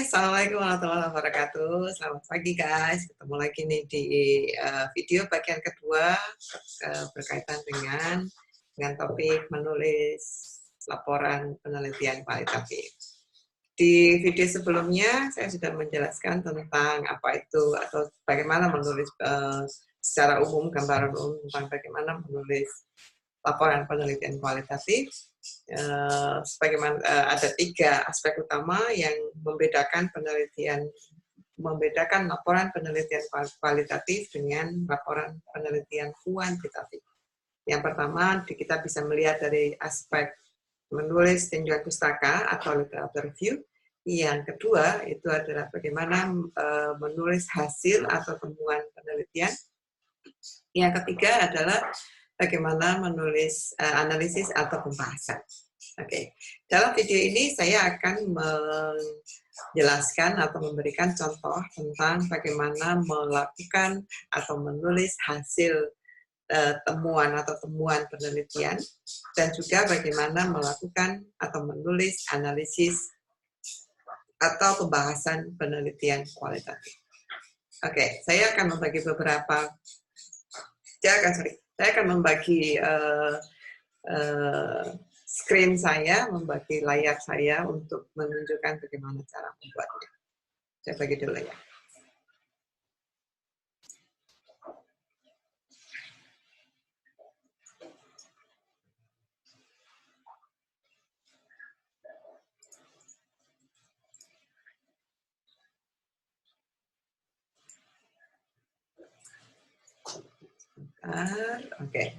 Assalamualaikum warahmatullahi wabarakatuh. Selamat pagi guys. Ketemu lagi nih di video bagian kedua berkaitan dengan topik menulis laporan penelitian kualitatif. Di video sebelumnya saya sudah menjelaskan tentang apa itu atau bagaimana menulis secara umum, gambaran umum tentang bagaimana menulis laporan penelitian kualitatif. Sebagaimana ada 3 aspek utama yang membedakan laporan penelitian kualitatif dengan laporan penelitian kuantitatif. Yang pertama, kita bisa melihat dari aspek menulis tinjauan pustaka atau literature review. Yang kedua, itu adalah bagaimana menulis hasil atau temuan penelitian. Yang ketiga adalah bagaimana menulis analisis atau pembahasan. Oke, dalam video ini saya akan menjelaskan atau memberikan contoh tentang bagaimana melakukan atau menulis hasil temuan penelitian dan juga bagaimana melakukan atau menulis analisis atau pembahasan penelitian kualitatif. Oke, saya akan membagi saya akan membagi screen saya, membagi layar saya untuk menunjukkan bagaimana cara membuatnya. Saya bagi dulu ya. Oke.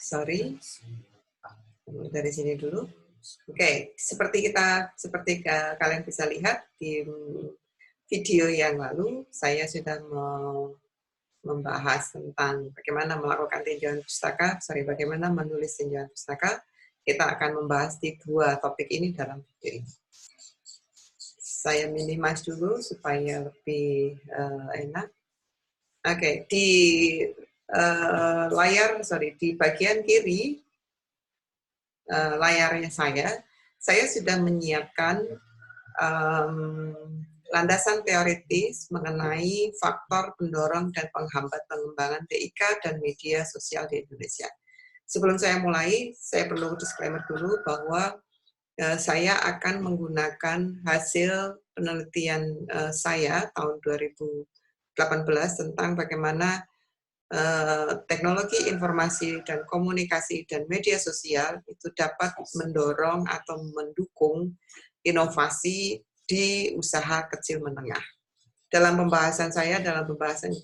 Sorry, dari sini dulu. Oke, seperti kalian bisa lihat di video yang lalu, saya sudah membahas tentang bagaimana melakukan tinjauan pustaka, bagaimana menulis tinjauan pustaka. Kita akan membahas di 2 topik ini dalam video ini. Saya minimize dulu supaya lebih enak. Oke, di di bagian kiri layarnya saya sudah menyiapkan landasan teoritis mengenai faktor pendorong dan penghambat pengembangan TIK dan media sosial di Indonesia. Sebelum saya mulai, saya perlu disclaimer dulu bahwa saya akan menggunakan hasil penelitian saya tahun 2018 tentang bagaimana teknologi informasi dan komunikasi dan media sosial itu dapat mendorong atau mendukung inovasi di usaha kecil menengah. Dalam pembahasan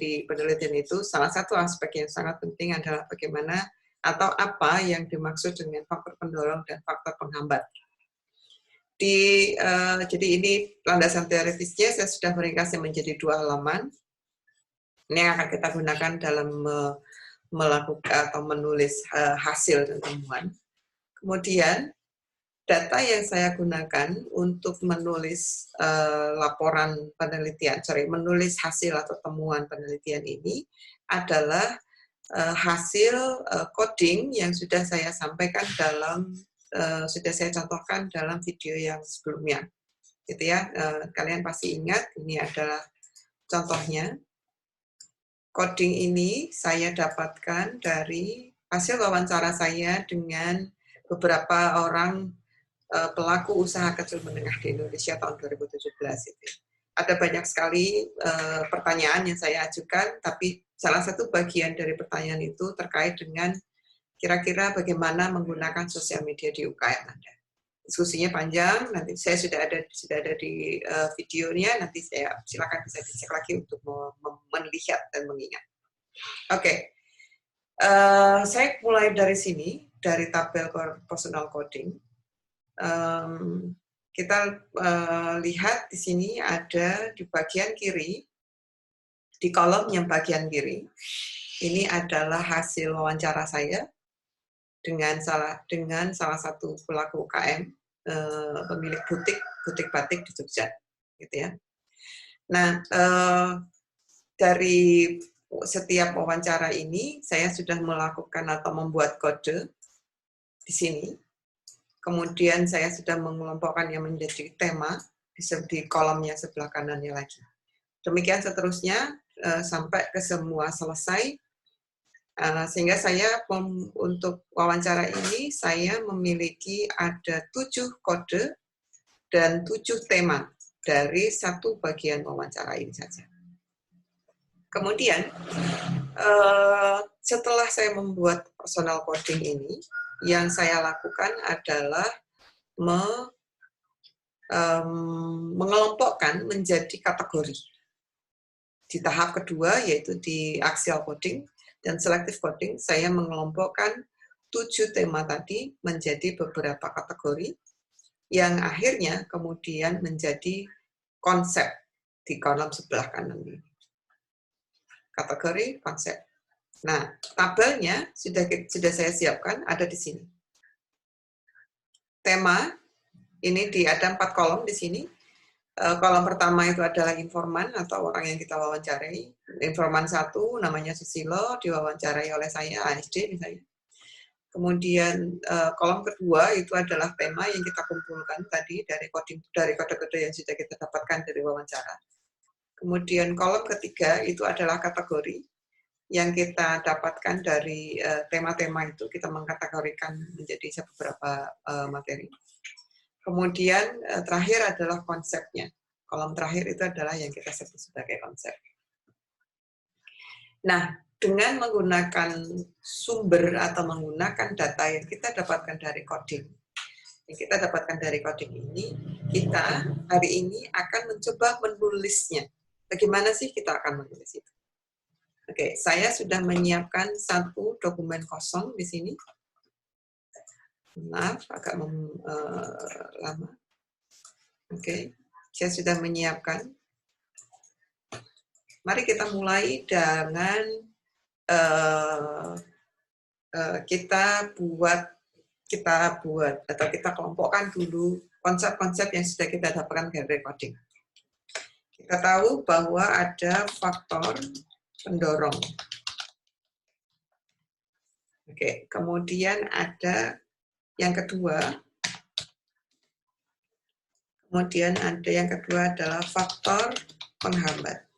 di penelitian itu, salah satu aspek yang sangat penting adalah bagaimana atau apa yang dimaksud dengan faktor pendorong dan faktor penghambat. Jadi ini landasan teoritisnya saya sudah meringkasnya menjadi 2 halaman. Ini yang akan kita gunakan dalam melakukan atau menulis hasil dan temuan. Kemudian data yang saya gunakan untuk menulis menulis hasil atau temuan penelitian ini adalah hasil coding yang sudah saya sampaikan sudah saya contohkan dalam video yang sebelumnya, gitu ya. Kalian pasti ingat, ini adalah contohnya. Coding ini saya dapatkan dari hasil wawancara saya dengan beberapa orang pelaku usaha kecil menengah di Indonesia tahun 2017 itu. Ada banyak sekali pertanyaan yang saya ajukan, tapi salah satu bagian dari pertanyaan itu terkait dengan kira-kira bagaimana menggunakan sosial media di UKM Anda. Diskusinya panjang, nanti saya sudah ada di videonya, nanti silakan bisa dicek lagi untuk melihat dan mengingat. Oke, saya mulai dari sini, dari tabel personal coding. Kita lihat di sini ada di bagian kiri, di kolom yang bagian kiri, ini adalah hasil wawancara saya dengan salah satu pelaku UKM, pemilik butik batik di Jogja, gitu ya. Nah, dari setiap wawancara ini saya sudah melakukan atau membuat kode di sini. Kemudian saya sudah mengelompokkan yang menjadi tema di kolomnya sebelah kanannya lagi. Demikian seterusnya sampai ke semua selesai. Sehingga saya untuk wawancara ini saya memiliki ada 7 kode dan 7 tema dari satu bagian wawancara ini saja. Kemudian setelah saya membuat personal coding ini, yang saya lakukan adalah mengelompokkan menjadi kategori. Di tahap kedua, yaitu di axial coding dan selective coding, saya mengelompokkan 7 tema tadi menjadi beberapa kategori, yang akhirnya kemudian menjadi konsep di kolom sebelah kanan ini. Kategori, konsep. Nah, tabelnya sudah saya siapkan, ada di sini. Tema, ini ada 4 kolom di sini. Kolom pertama itu adalah informan atau orang yang kita wawancarai. Informan 1 namanya Susilo, diwawancarai oleh saya, ASD misalnya. Kemudian kolom kedua itu adalah tema yang kita kumpulkan tadi dari kode-kode yang sudah kita dapatkan dari wawancara. Kemudian kolom ketiga itu adalah kategori yang kita dapatkan dari tema-tema itu, kita mengkategorikan menjadi beberapa materi. Kemudian terakhir adalah konsepnya. Kolom terakhir itu adalah yang kita sebut sebagai konsep. Nah, dengan menggunakan sumber atau menggunakan data yang kita dapatkan dari coding, ini, kita hari ini akan mencoba menulisnya. Bagaimana sih kita akan menulis itu? Oke, saya sudah menyiapkan satu dokumen kosong di sini. Maaf, agak lama. Oke, saya sudah menyiapkan. Mari kita mulai dengan kita buat atau kita kelompokkan dulu konsep-konsep yang sudah kita dapatkan dari coding. Kita tahu bahwa ada faktor pendorong. Oke, kemudian ada yang kedua. Kemudian ada yang kedua adalah faktor penghambat.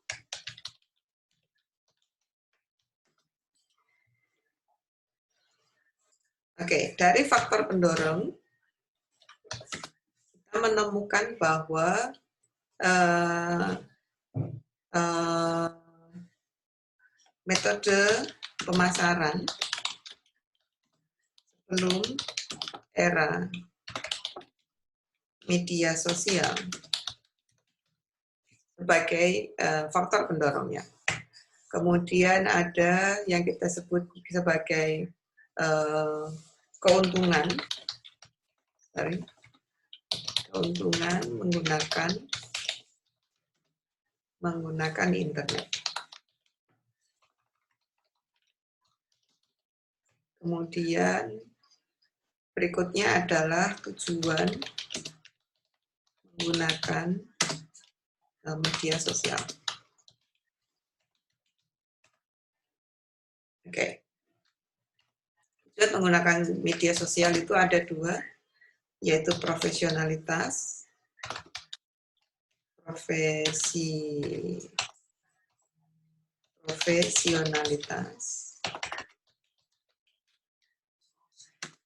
Oke, dari faktor pendorong, kita menemukan bahwa metode pemasaran sebelum era media sosial sebagai faktor pendorongnya. Kemudian ada yang kita sebut sebagai keuntungan menggunakan internet. Kemudian berikutnya adalah tujuan menggunakan media sosial. Oke. Tujuan menggunakan media sosial itu ada 2, yaitu profesionalitas,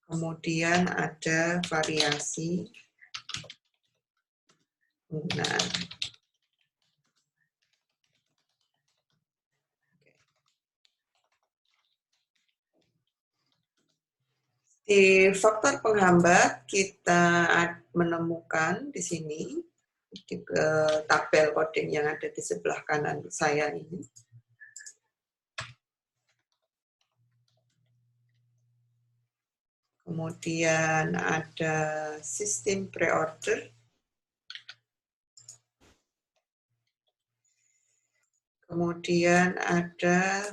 kemudian ada variasi penggunaan. Di faktor penghambat kita menemukan di sini di tabel coding yang ada di sebelah kanan saya ini. Kemudian ada sistem pre-order. Kemudian ada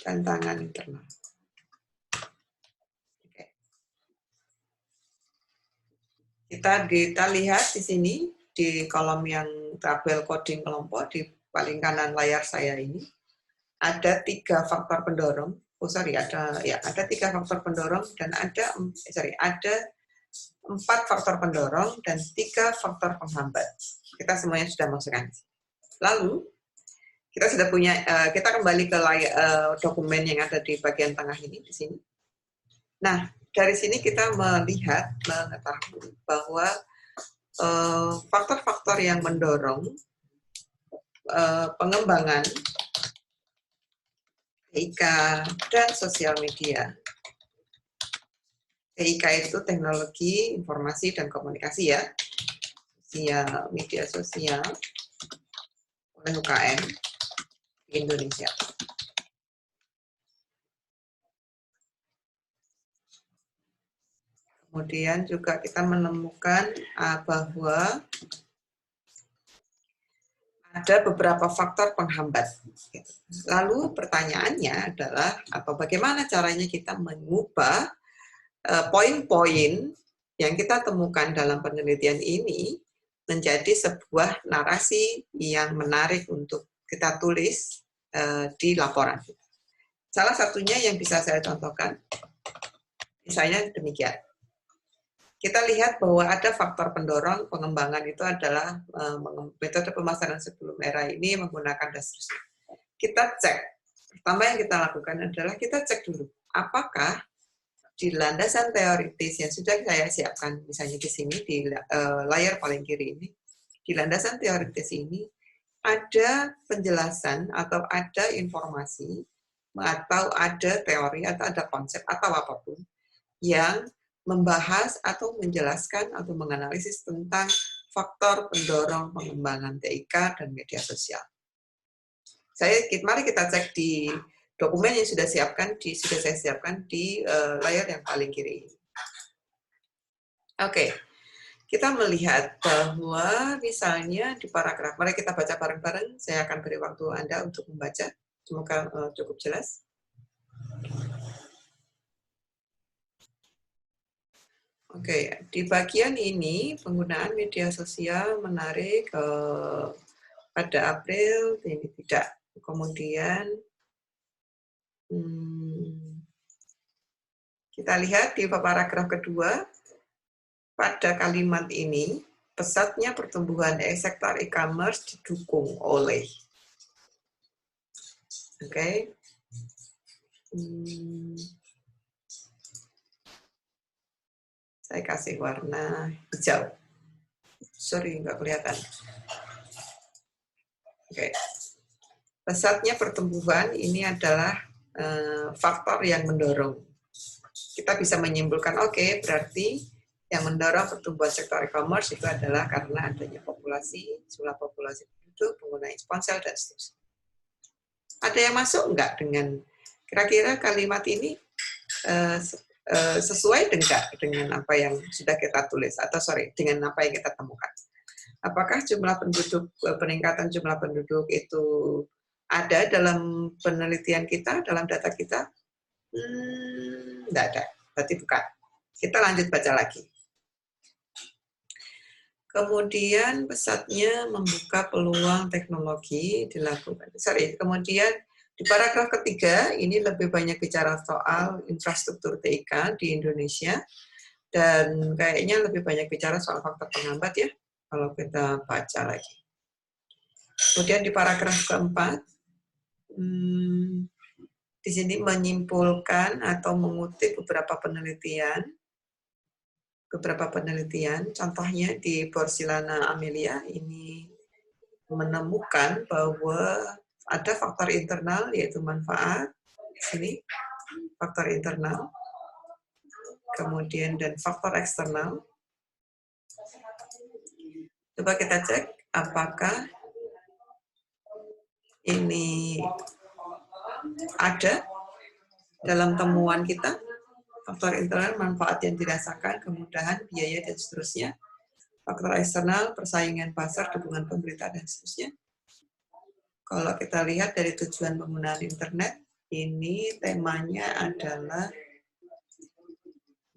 tantangan internal. Kita lihat di sini di kolom yang tabel coding kelompok di paling kanan layar saya ini ada 3 faktor pendorong. Ada 3 faktor pendorong dan ada 4 faktor pendorong, dan 3 faktor penghambat. Kita semuanya sudah masukkan. Lalu, kita sudah punya, kita kembali ke dokumen yang ada di bagian tengah ini, di sini. Nah, dari sini kita mengetahui bahwa faktor-faktor yang mendorong pengembangan TIK dan sosial media. TIK itu teknologi, informasi, dan komunikasi ya. Media sosial oleh UKM di Indonesia. Kemudian juga kita menemukan bahwa ada beberapa faktor penghambat. Lalu pertanyaannya adalah bagaimana caranya kita mengubah poin-poin yang kita temukan dalam penelitian ini menjadi sebuah narasi yang menarik untuk kita tulis di laporan. Salah satunya yang bisa saya contohkan, misalnya demikian. Kita lihat bahwa ada faktor pendorong pengembangan itu adalah metode pemasaran sebelum era ini menggunakan dan seterusnya. Kita cek, pertama yang kita lakukan adalah kita cek dulu, apakah di landasan teoritis yang sudah saya siapkan, misalnya di sini di layar paling kiri ini, di landasan teoritis ini ada penjelasan atau ada informasi atau ada teori atau ada konsep atau apapun yang membahas atau menjelaskan atau menganalisis tentang faktor pendorong pengembangan TIK dan media sosial. Mari kita cek di dokumen yang sudah saya siapkan di layar yang paling kiri. Oke, kita melihat bahwa misalnya di paragraf, mari kita baca bareng-bareng. Saya akan beri waktu Anda untuk membaca. Semoga cukup jelas. Oke, di bagian ini penggunaan media sosial menarik pada April, ini tidak. Kemudian kita lihat di paragraf kedua, pada kalimat ini pesatnya pertumbuhan sektor e-commerce didukung oleh. Oke. Saya kasih warna hijau. Sorry, nggak kelihatan. Oke. Pesatnya pertumbuhan ini adalah faktor yang mendorong. Kita bisa menyimpulkan, oke, berarti yang mendorong pertumbuhan sektor e-commerce itu adalah karena adanya jumlah populasi penduduk, pengguna ponsel, dan seterusnya. Ada yang masuk enggak dengan kira-kira kalimat ini sesuai dengan apa yang sudah kita tulis, atau dengan apa yang kita temukan? Apakah peningkatan jumlah penduduk itu ada dalam penelitian kita, dalam data kita? Enggak ada, berarti bukan. Kita lanjut baca lagi. Kemudian pesatnya membuka peluang teknologi dilakukan. Kemudian di paragraf ketiga, ini lebih banyak bicara soal infrastruktur TIK di Indonesia, dan kayaknya lebih banyak bicara soal faktor penghambat ya, kalau kita baca lagi. Kemudian di paragraf keempat, di sini menyimpulkan atau mengutip beberapa penelitian, contohnya di Porcellana Amelia ini menemukan bahwa ada faktor internal yaitu manfaat, di sini faktor internal, kemudian dan faktor eksternal. Coba kita cek apakah ini ada dalam temuan kita. Faktor internal, manfaat yang dirasakan, kemudahan, biaya, dan seterusnya. Faktor eksternal, persaingan pasar, dukungan pemerintah, dan seterusnya. Kalau kita lihat dari tujuan penggunaan internet, ini temanya adalah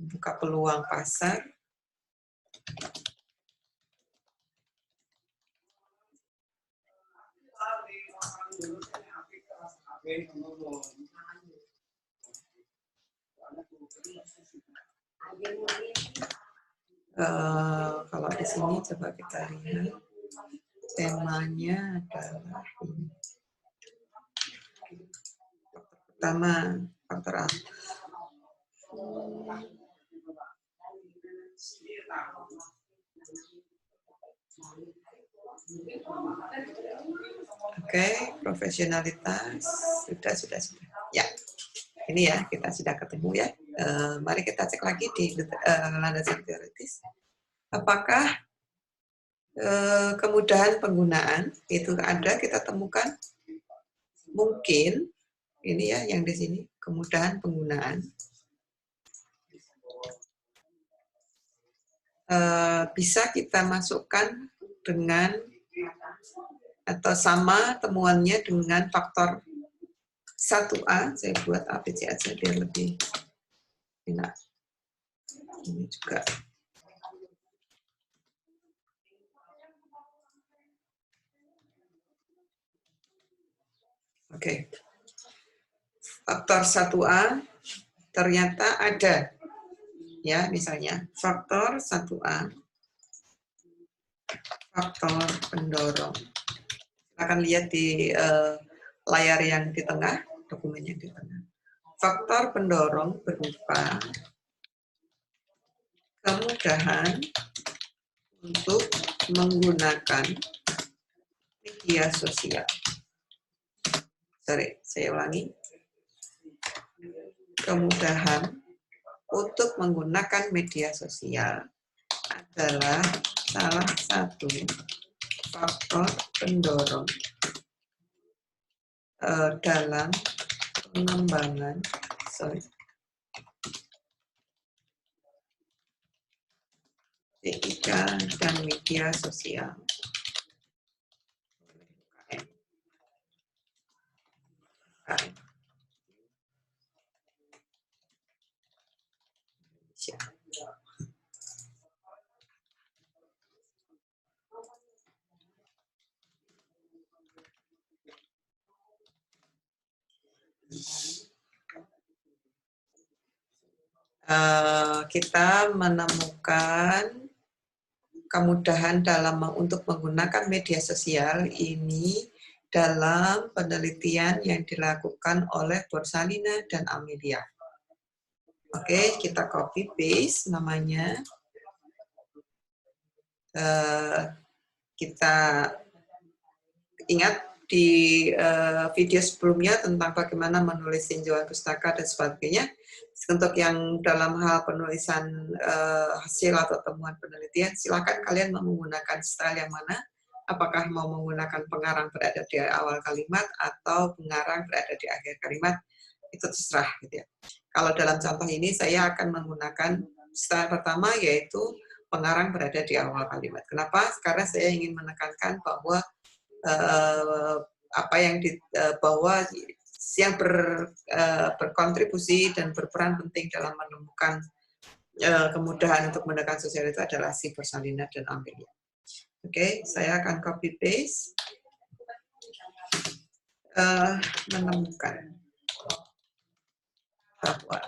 membuka peluang pasar, Kalau di sini coba kita lihat temanya adalah ini. Pertama, faktor A. Oke, profesionalitas sudah. Ya, ini ya kita sudah ketemu ya. Mari kita cek lagi di landasan teoritis. Apakah kemudahan penggunaan itu ada kita temukan? Mungkin ini ya yang di sini kemudahan penggunaan. Bisa kita masukkan dengan atau sama temuannya dengan faktor 1A. Saya buat ABC aja biar lebih enak. Ini juga. Oke. Faktor 1A ternyata ada. Ya, misalnya faktor 1A, faktor pendorong. Akan lihat di layar yang di tengah, dokumen yang di tengah. Faktor pendorong berupa kemudahan untuk menggunakan media sosial. Sorry, saya ulangi. Kemudahan untuk menggunakan media sosial adalah salah satu faktor pendorong dalam pengembangan TIK dan media sosial. Kita menemukan kemudahan untuk menggunakan media sosial ini dalam penelitian yang dilakukan oleh Borsalina dan Amelia. Oke, kita copy paste namanya. Kita ingat di video sebelumnya tentang bagaimana menulis tinjauan pustaka dan sebagainya. Untuk yang dalam hal penulisan hasil atau temuan penelitian, silakan kalian mau menggunakan style yang mana. Apakah mau menggunakan pengarang berada di awal kalimat atau pengarang berada di akhir kalimat, itu terserah. Gitu ya. Kalau dalam contoh ini, saya akan menggunakan style pertama, yaitu pengarang berada di awal kalimat. Kenapa? Karena saya ingin menekankan bahwa apa yang bahwa yang berkontribusi dan berperan penting dalam menemukan kemudahan untuk menggunakan sosial itu adalah si Borsalina dan Amelia. Oke, saya akan copy paste menemukan bahwa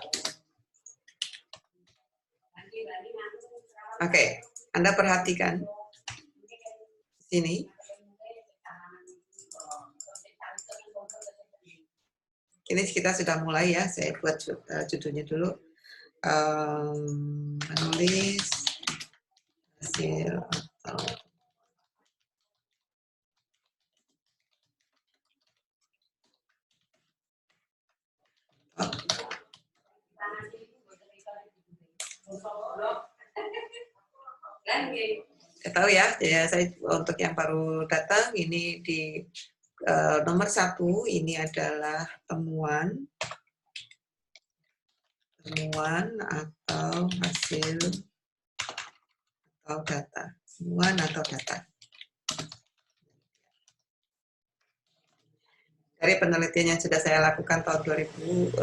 Anda perhatikan sini. Ini kita sudah mulai ya, saya buat judulnya dulu. Menulis hasil atau tahu ya, saya untuk yang baru datang ini di nomor 1 ini adalah temuan atau hasil atau data. Temuan atau data. Dari penelitian yang sudah saya lakukan tahun 2018,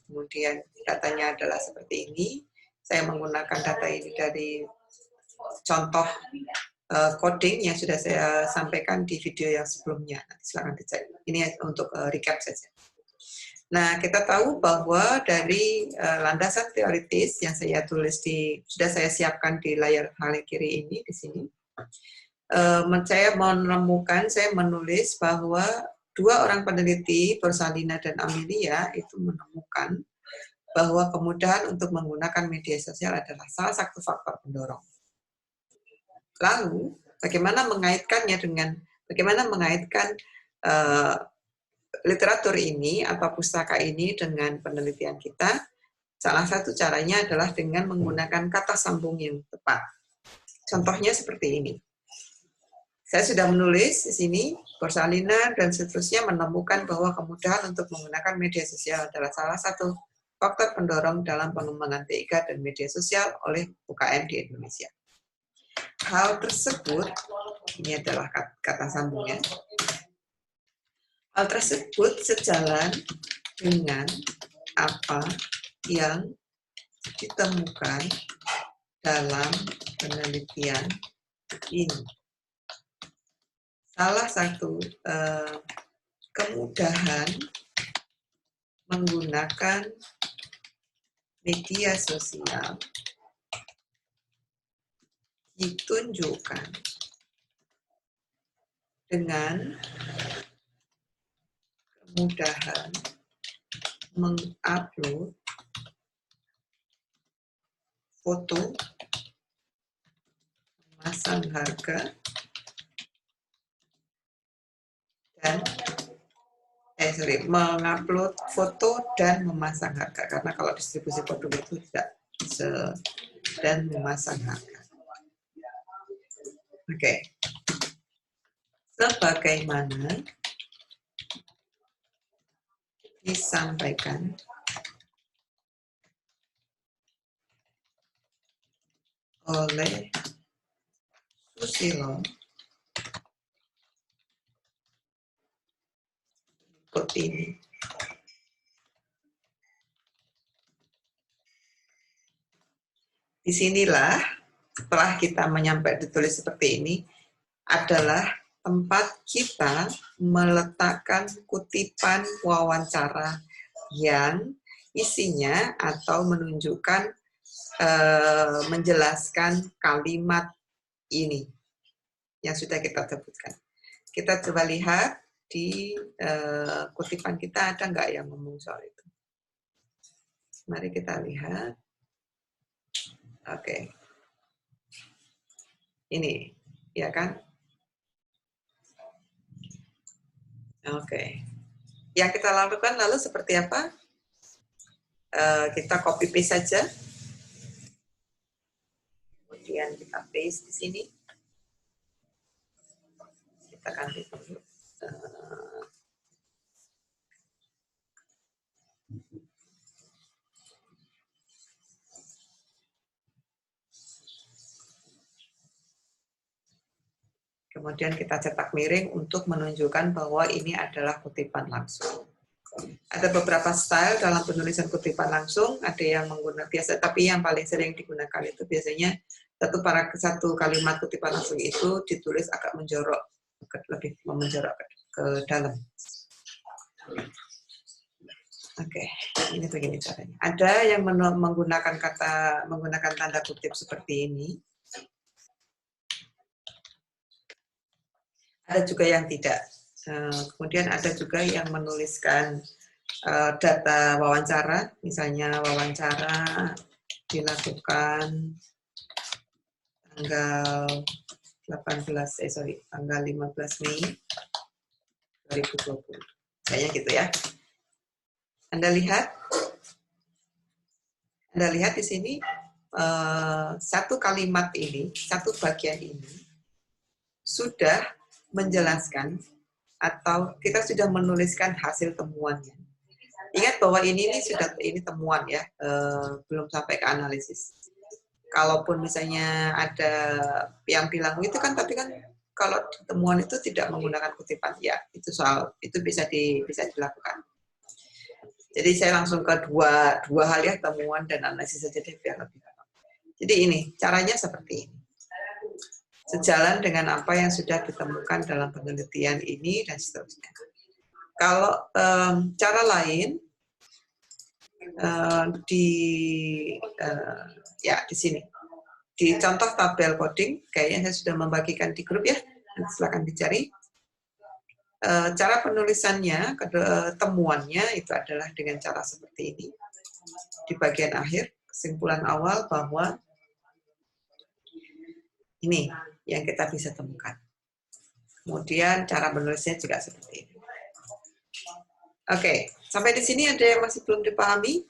kemudian datanya adalah seperti ini. Saya menggunakan data ini dari contoh coding yang sudah saya sampaikan di video yang sebelumnya. Nanti silakan dicek. Ini untuk recap saja. Nah, kita tahu bahwa dari landasan teoritis yang saya tulis sudah saya siapkan di layar paling kiri ini, di sini, saya menulis bahwa dua orang peneliti, Borsalino dan Amelia, itu menemukan bahwa kemudahan untuk menggunakan media sosial adalah salah satu faktor pendorong. Lalu, bagaimana mengaitkan literatur ini atau pustaka ini dengan penelitian kita? Salah satu caranya adalah dengan menggunakan kata sambung yang tepat. Contohnya seperti ini. Saya sudah menulis di sini, Borsalino dan seterusnya menemukan bahwa kemudahan untuk menggunakan media sosial adalah salah satu faktor pendorong dalam pengembangan TIK dan media sosial oleh UKM di Indonesia. Hal tersebut, ini adalah kata sambungnya, hal tersebut sejalan dengan apa yang ditemukan dalam penelitian ini. Salah satu kemudahan menggunakan media sosial ditunjukkan dengan kemudahan mengupload foto, memasang harga, dan mengupload foto dan memasang harga, karena kalau distribusi produk itu tidak dan memasang harga. Oke. Sebagaimana disampaikan oleh Susilo berikut ini. Disinilah, setelah kita ditulis seperti ini, adalah tempat kita meletakkan kutipan wawancara yang isinya atau menunjukkan, menjelaskan kalimat ini yang sudah kita sebutkan. Kita coba lihat di kutipan kita ada nggak yang ngomong soal itu. Mari kita lihat. Oke. Ini, ya kan? Oke. Yang kita lakukan lalu seperti apa? Kita copy paste saja. Kemudian kita paste di sini. Kita ganti dulu. Kemudian kita cetak miring untuk menunjukkan bahwa ini adalah kutipan langsung. Ada beberapa style dalam penulisan kutipan langsung, ada yang menggunakan biasa, tapi yang paling sering digunakan itu biasanya satu kalimat kutipan langsung itu ditulis agak menjorok, lebih menjorok ke dalam. Oke, ini begini caranya. Ada yang menggunakan tanda kutip seperti ini. Ada juga yang tidak. Kemudian ada juga yang menuliskan data wawancara, misalnya wawancara dilakukan tanggal 15 Mei 2020. Kayaknya gitu ya. Anda lihat di sini satu kalimat ini, satu bagian ini sudah menjelaskan atau kita sudah menuliskan hasil temuannya. Ingat bahwa ini temuan ya, belum sampai ke analisis. Kalaupun misalnya ada yang bilang itu kan, tapi kan kalau temuan itu tidak menggunakan kutipan, ya itu bisa dilakukan. Jadi saya langsung ke dua hal ya, temuan dan analisis saja deh biar lebih gampang. Jadi ini caranya seperti ini. Sejalan dengan apa yang sudah ditemukan dalam penelitian ini dan seterusnya. Kalau cara lain Ya di sini di contoh tabel coding, kayaknya saya sudah membagikan di grup ya, silakan dicari. Cara penulisannya, temuannya itu adalah dengan cara seperti ini. Di bagian akhir, kesimpulan awal bahwa ini yang kita bisa temukan. Kemudian cara menulisnya juga seperti ini. Oke, sampai di sini ada yang masih belum dipahami?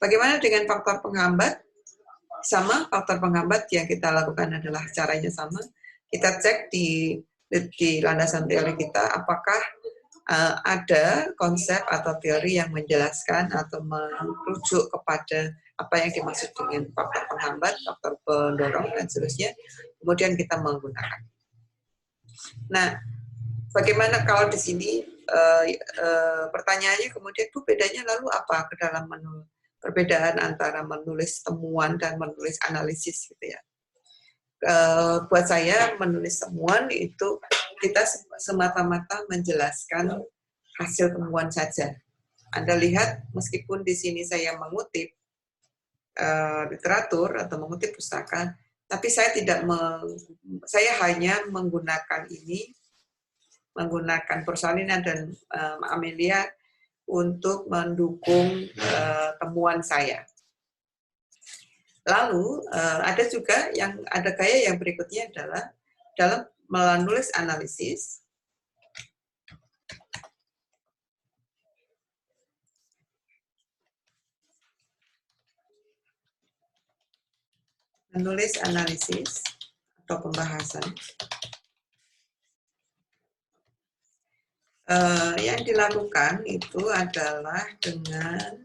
Bagaimana dengan faktor penghambat? Sama, faktor penghambat yang kita lakukan adalah caranya sama. Kita cek di landasan teori kita, apakah ada konsep atau teori yang menjelaskan atau merujuk kepada apa yang dimaksud dengan faktor penghambat, faktor pendorong, dan seterusnya. Kemudian kita menggunakan. Nah, bagaimana kalau di sini pertanyaannya kemudian, Bu, bedanya lalu apa ke dalam perbedaan antara menulis temuan dan menulis analisis gitu ya? Buat saya menulis temuan itu kita semata-mata menjelaskan hasil temuan saja. Anda lihat meskipun di sini saya mengutip literatur atau mengutip pustaka, tapi saya saya hanya menggunakan Persalinan dan Amelia untuk mendukung temuan saya. Lalu ada juga ada gaya yang berikutnya adalah dalam menulis analisis. Menulis analisis atau pembahasan. Yang dilakukan itu adalah dengan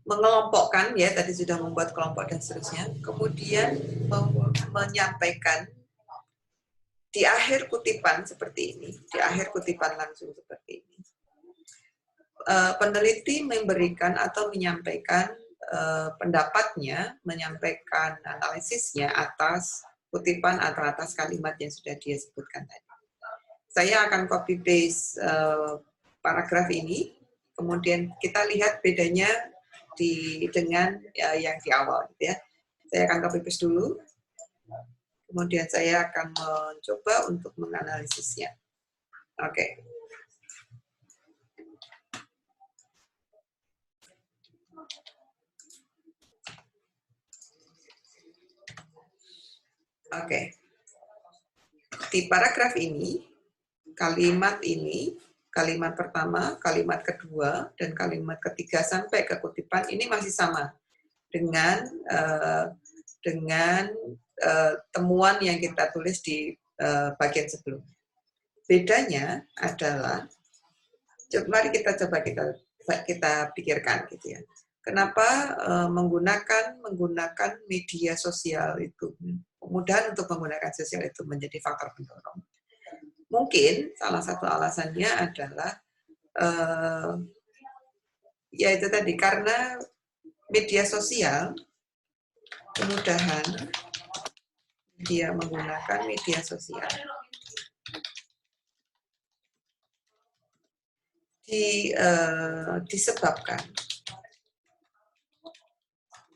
mengelompokkan, ya tadi sudah membuat kelompok dan seterusnya, kemudian menyampaikan di akhir kutipan seperti ini, di akhir kutipan langsung seperti ini. Peneliti memberikan atau menyampaikan pendapatnya, menyampaikan analisisnya atas kutipan atau atas kalimat yang sudah dia sebutkan tadi. Saya akan copy paste paragraf ini, kemudian kita lihat bedanya dengan yang di awal, gitu ya. Saya akan copy paste dulu, kemudian saya akan mencoba untuk menganalisisnya. Oke. Oke. Di paragraf ini, kalimat pertama, kalimat kedua, dan kalimat ketiga sampai ke kutipan ini masih sama dengan temuan yang kita tulis di bagian sebelumnya. Bedanya adalah, mari kita coba kita pikirkan gitu ya. Kenapa menggunakan media sosial itu, kemudahan untuk menggunakan sosial itu menjadi faktor pendorong? Mungkin salah satu alasannya adalah yaitu tadi, karena media sosial, kemudahan dia menggunakan media sosial disebabkan,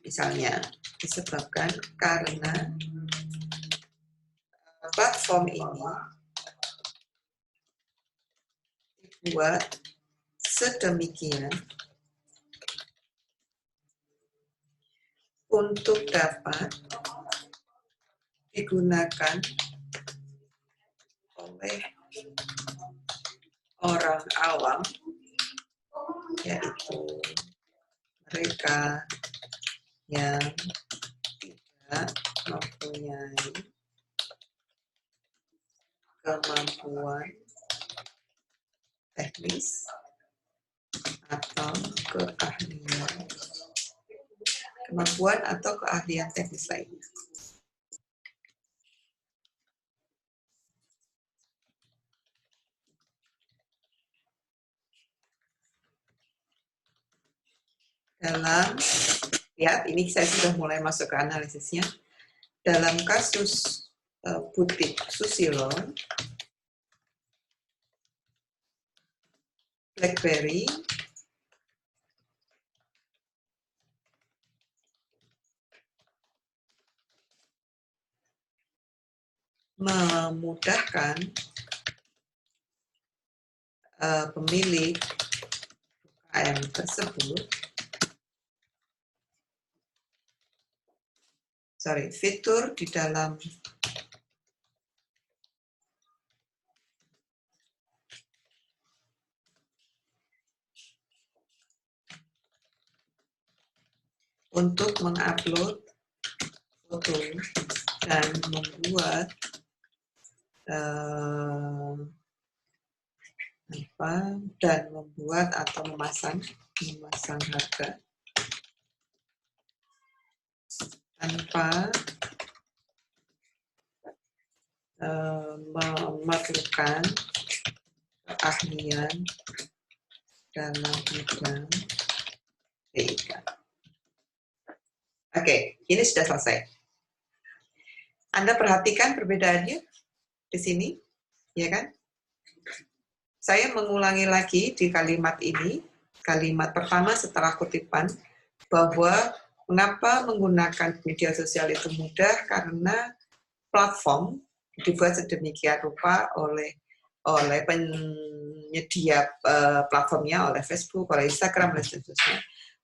misalnya disebabkan karena platform ini dibuat sedemikian untuk dapat digunakan oleh orang awam, yaitu mereka yang tidak mempunyai kemampuan teknis atau keahlian teknis lainnya. Lihat, ini saya sudah mulai masuk ke analisisnya. Dalam kasus Butik Susilo, BlackBerry memudahkan pemilik UKM tersebut, fitur di dalam untuk mengupload foto dan membuat atau memasang harga tanpa memerlukan keahlian dalam bidang TIK. Oke, ini sudah selesai. Anda perhatikan perbedaannya di sini, ya kan? Saya mengulangi lagi di kalimat ini, kalimat pertama setelah kutipan, bahwa mengapa menggunakan media sosial itu mudah, karena platform dibuat sedemikian rupa oleh penyedia platformnya, oleh Facebook, oleh Instagram, dan seterusnya,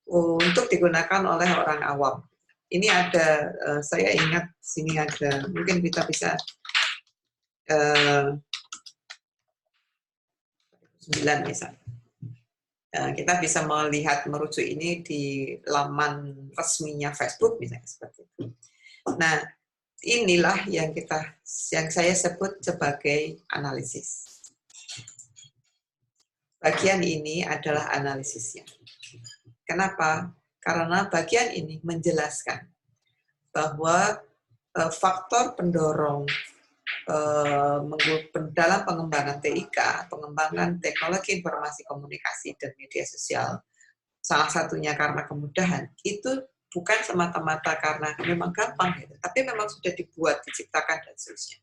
untuk digunakan oleh orang awam. Ini ada, saya ingat sini ada, mungkin kita bisa 9 misalnya. Kita bisa melihat, merujuk ini di laman resminya Facebook misalnya seperti itu. Nah, inilah yang saya sebut sebagai analisis. Bagian ini adalah analisisnya. Kenapa? Karena bagian ini menjelaskan bahwa faktor pendorong dalam pengembangan TIK, pengembangan teknologi informasi komunikasi dan media sosial, salah satunya karena kemudahan, itu bukan semata-mata karena memang gampang, gitu, tapi memang sudah dibuat, diciptakan, dan seterusnya.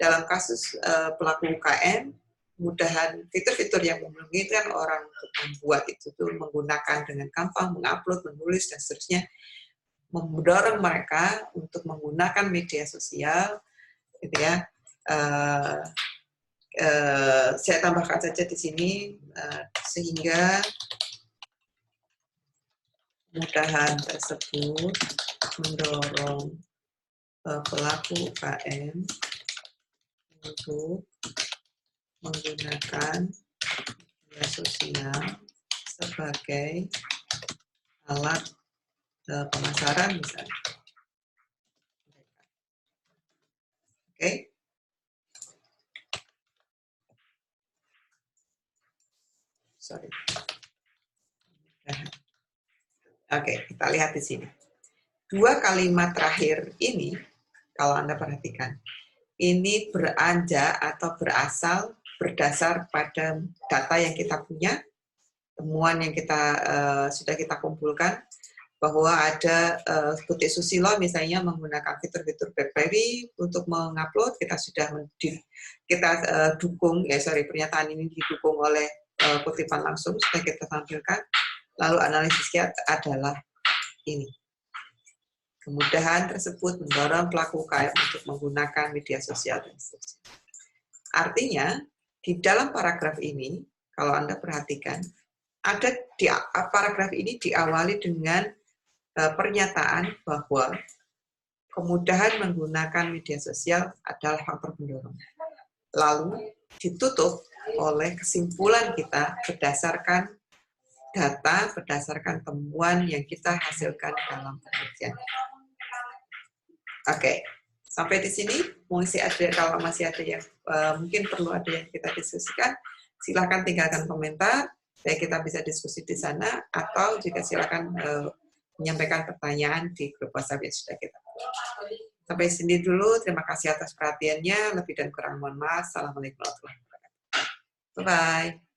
Dalam kasus pelaku UKM, kemudahan fitur-fitur yang memungkinkan orang untuk membuat itu tuh menggunakan dengan gampang, mengupload, menulis, dan seterusnya, mendorong mereka untuk menggunakan media sosial, gitu ya. Saya tambahkan saja di sini, sehingga kemudahan tersebut mendorong pelaku UKM untuk menggunakan media sosial sebagai alat pemasaran misalnya. Oke. Sorry. Oke, kita lihat di sini. 2 kalimat terakhir ini, kalau Anda perhatikan, ini beranjak atau berasal berdasar pada data yang kita punya, temuan yang sudah kita kumpulkan, bahwa ada Putih Susilo misalnya menggunakan fitur-fitur BlackBerry untuk mengupload, kita sudah dukung, pernyataan ini didukung oleh kutipan langsung, sudah kita tampilkan. Lalu analisisnya adalah ini. Kemudahan tersebut mendorong pelaku UKM untuk menggunakan media sosial dan seterusnya. Artinya, di dalam paragraf ini, kalau Anda perhatikan, ada di paragraf ini diawali dengan pernyataan bahwa kemudahan menggunakan media sosial adalah faktor pendorong. Lalu ditutup oleh kesimpulan kita berdasarkan data, berdasarkan temuan yang kita hasilkan dalam penelitian. Oke, sampai di sini. Kalau masih ada yang mungkin perlu ada yang kita diskusikan, silakan tinggalkan komentar. Kita bisa diskusi di sana, atau juga silakan menyampaikan pertanyaan di grup WhatsApp yang sudah kita buat. Sampai sini dulu. Terima kasih atas perhatiannya. Lebih dan kurang mohon maaf. Assalamualaikum warahmatullahi wabarakatuh. Bye-bye.